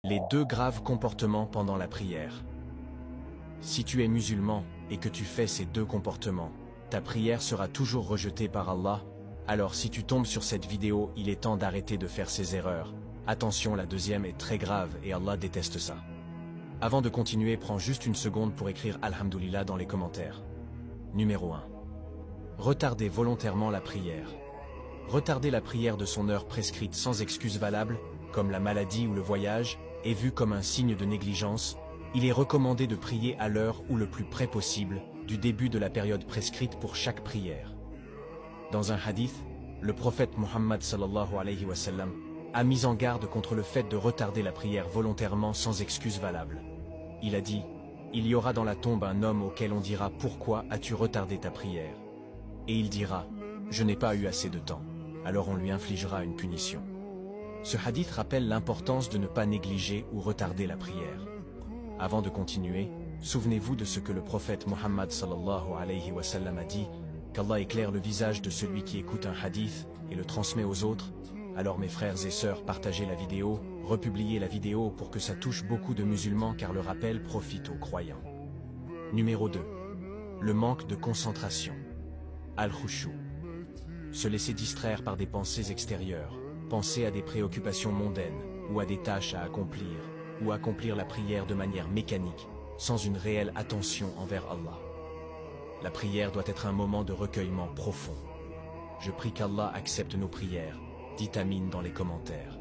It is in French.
Les deux graves comportements pendant la prière. Si tu es musulman et que tu fais ces deux comportements, ta prière sera toujours rejetée par Allah. Alors si tu tombes sur cette vidéo, il est temps d'arrêter de faire ces erreurs. Attention, la deuxième est très grave et Allah déteste ça. Avant de continuer, prends juste une seconde pour écrire Alhamdulillah dans les commentaires. Numéro 1. Retarder volontairement la prière. Retarder la prière de son heure prescrite sans excuse valable, comme la maladie ou le voyage, est vu comme un signe de négligence. Il est recommandé de prier à l'heure ou le plus près possible du début de la période prescrite pour chaque prière. Dans un hadith, le prophète Muhammad sallallahu alayhi wa sallam a mis en garde contre le fait de retarder la prière volontairement sans excuse valable. Il a dit, « Il y aura dans la tombe un homme auquel on dira « Pourquoi as-tu retardé ta prière ?» Et il dira, « Je n'ai pas eu assez de temps. » Alors on lui infligera une punition. Ce hadith rappelle l'importance de ne pas négliger ou retarder la prière. Avant de continuer, souvenez-vous de ce que le prophète Muhammad sallallahu alayhi wa sallam a dit, qu'Allah éclaire le visage de celui qui écoute un hadith et le transmet aux autres. Alors mes frères et sœurs, partagez la vidéo, republiez la vidéo pour que ça touche beaucoup de musulmans car le rappel profite aux croyants. Numéro 2. Le manque de concentration. Al-Khushu. Se laisser distraire par des pensées extérieures, penser à des préoccupations mondaines, ou à des tâches à accomplir, ou accomplir la prière de manière mécanique, sans une réelle attention envers Allah. La prière doit être un moment de recueillement profond. Je prie qu'Allah accepte nos prières. Dites Amin dans les commentaires.